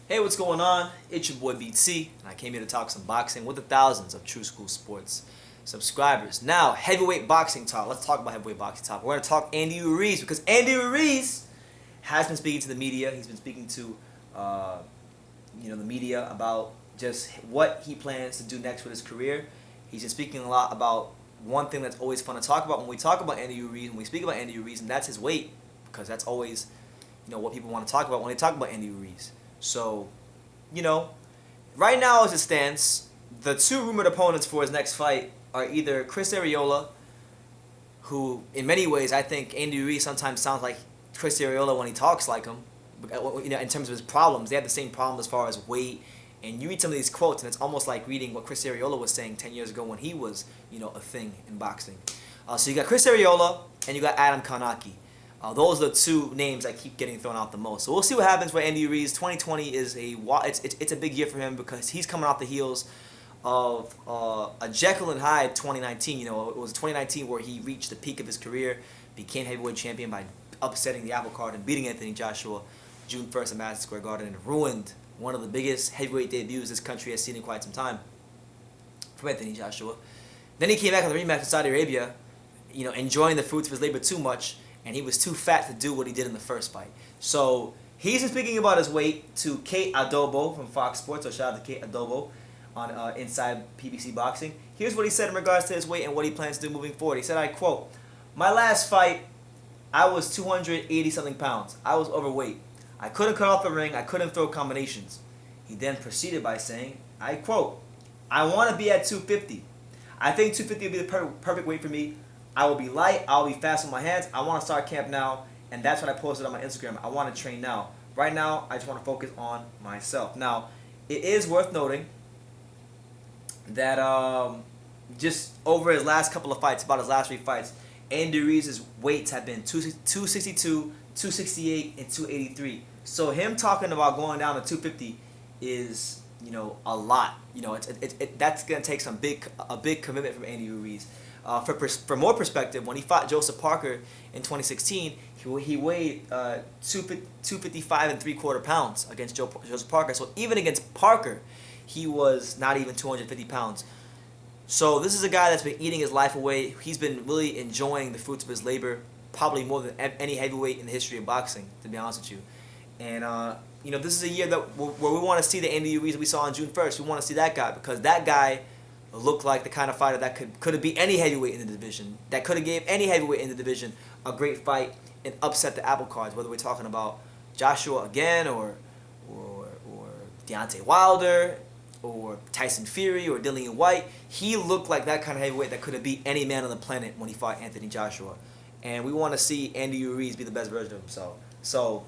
Hey, what's going on? It's your boy BT, and I came here to talk some boxing with the thousands of True School Sports subscribers. Now, heavyweight boxing talk. Let's talk about heavyweight boxing talk. We're going to talk Andy Ruiz because Andy Ruiz has been speaking to the media. He's been speaking to, the media about just what he plans to do next with his career. He's been speaking a lot about one thing that's always fun to talk about when we talk about Andy Ruiz, when we speak about Andy Ruiz, and that's his weight, because that's always, what people want to talk about when they talk about Andy Ruiz. So, right now as it stands, the two rumored opponents for his next fight are either Chris Arreola, who in many ways I think Andy Ruiz sometimes sounds like Chris Arreola when he talks like him, in terms of his problems. They have the same problem as far as weight, and you read some of these quotes and it's almost like reading what Chris Arreola was saying 10 years ago when he was, a thing in boxing. So you got Chris Arreola and you got Adam Kanaki. Those are the two names that keep getting thrown out the most. So we'll see what happens with Andy Ruiz. 2020 is it's a big year for him because he's coming off the heels of a Jekyll and Hyde 2019. It was 2019 where he reached the peak of his career, became heavyweight champion by upsetting the apple cart and beating Anthony Joshua June 1st at Madison Square Garden, and ruined one of the biggest heavyweight debuts this country has seen in quite some time from Anthony Joshua. Then he came back on the rematch in Saudi Arabia, enjoying the fruits of his labor too much, and he was too fat to do what he did in the first fight. So he's been speaking about his weight to Kate Adobo from Fox Sports, so shout out to Kate Adobo on Inside PBC Boxing. Here's what he said in regards to his weight and what he plans to do moving forward. He said, I quote, "My last fight, I was 280-something pounds. I was overweight. I couldn't cut off the ring. I couldn't throw combinations." He then proceeded by saying, I quote, "I want to be at 250. I think 250 will be the perfect weight for me. I will be light. I'll be fast with my hands. I want to start camp now." And that's what I posted on my Instagram. I want to train now. Right now, I just want to focus on myself. Now, it is worth noting that just over his last couple of fights, about his last 3 fights, Andy Ruiz's weights have been 262, 268, and 283. So him talking about going down to 250 is, a lot. That's gonna take a big commitment from Andy Ruiz. For more perspective, when he fought Joseph Parker in 2016, he weighed 255 and 3/4 pounds against Joseph Parker. So even against Parker, he was not even 250 pounds. So this is a guy that's been eating his life away. He's been really enjoying the fruits of his labor, probably more than any heavyweight in the history of boxing, to be honest with you. And this is a year where we want to see the Andy Ruiz we saw on June 1st. We want to see that guy, because that guy looked like the kind of fighter that could have beat any heavyweight in the division, that could have gave any heavyweight in the division a great fight and upset the apple cards, whether we're talking about Joshua again or Deontay Wilder or Tyson Fury or Dillian White. He looked like that kind of heavyweight that could have beat any man on the planet when he fought Anthony Joshua. And we want to see Andy Ruiz be the best version of himself. So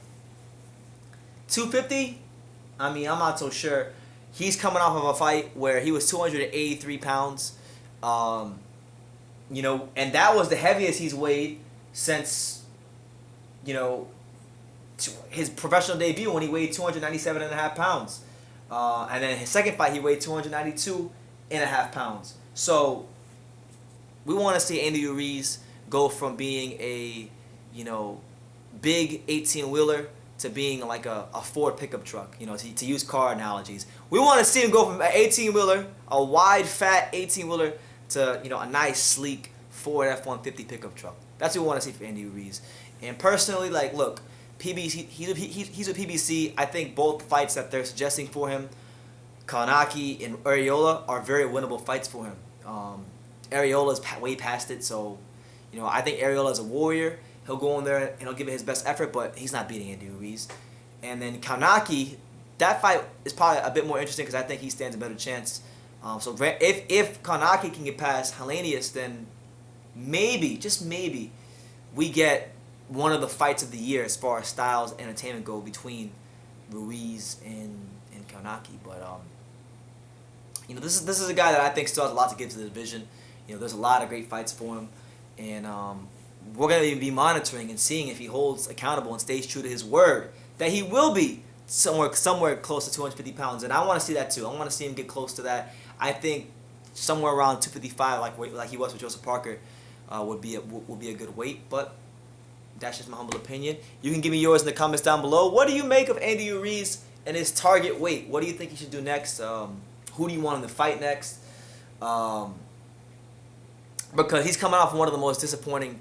250, I'm not so sure. He's coming off of a fight where he was 283 pounds, and that was the heaviest he's weighed since, his professional debut when he weighed 297.5 pounds. And then his second fight, he weighed 292.5 pounds. So we want to see Andy Ruiz go from being a, big 18-wheeler to being like a Ford pickup truck, to use car analogies. We want to see him go from an 18-wheeler, a wide, fat 18-wheeler, to, a nice, sleek Ford F-150 pickup truck. That's what we want to see for Andy Ruiz. And personally, look, PBC, he's a PBC. I think both fights that they're suggesting for him, Kanaki and Arreola, are very winnable fights for him. Arreola's way past it, so, I think Arreola's a warrior. He'll go in there and he'll give it his best effort, but he's not beating Andy Ruiz. And then Kanaki, that fight is probably a bit more interesting because I think he stands a better chance. So if Kanaki can get past Helenius, then maybe, just maybe, we get one of the fights of the year as far as styles and entertainment go between Ruiz and Kanaki. But this is a guy that I think still has a lot to give to the division. There's a lot of great fights for him, and we're going to be monitoring and seeing if he holds accountable and stays true to his word that he will be somewhere close to 250 pounds. And I want to see that too. I want to see him get close to that. I think somewhere around 255, like he was with Joseph Parker, would be a good weight. But that's just my humble opinion. You can give me yours in the comments down below. What do you make of Andy Ruiz and his target weight. What do you think he should do next? Who do you want him to fight next? Because he's coming off one of the most disappointing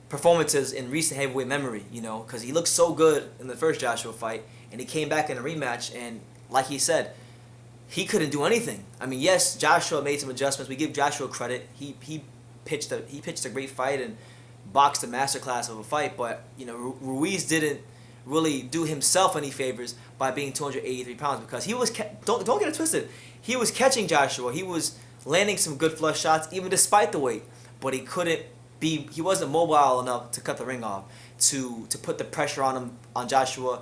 performances in recent heavyweight memory, you know, because he looked so good in the first Joshua fight, and he came back in a rematch, and like he said, he couldn't do anything. I mean, yes, Joshua made some adjustments. We give Joshua credit. He pitched a great fight and boxed a masterclass of a fight, but you know, Ruiz didn't really do himself any favors by being 283 pounds, because he was don't get it twisted. He was catching Joshua. He was landing some good flush shots even despite the weight, but he wasn't mobile enough to cut the ring off, to put the pressure on Joshua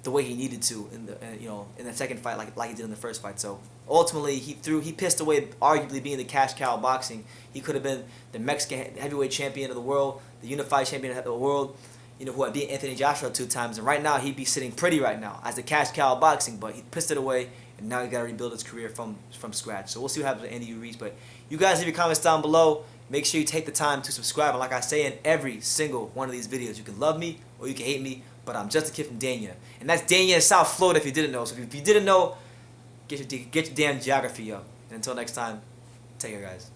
the way he needed to in the second fight, like he did in the first fight. So ultimately he pissed away arguably being the cash cow of boxing. He could have been the Mexican heavyweight champion of the world, the unified champion of the world, you know, who had beat Anthony Joshua 2 times, and right now he'd be sitting pretty right now as the cash cow of boxing, but he pissed it away, and now he got to rebuild his career from scratch. So we'll see what happens with Andy Ruiz, but you guys leave your comments down below. Make sure you take the time to subscribe, and like I say in every single one of these videos, you can love me or you can hate me, but I'm just a kid from Dania, and that's Dania in South Florida if you didn't know. So if you didn't know, get your damn geography up. And until next time, take care, guys.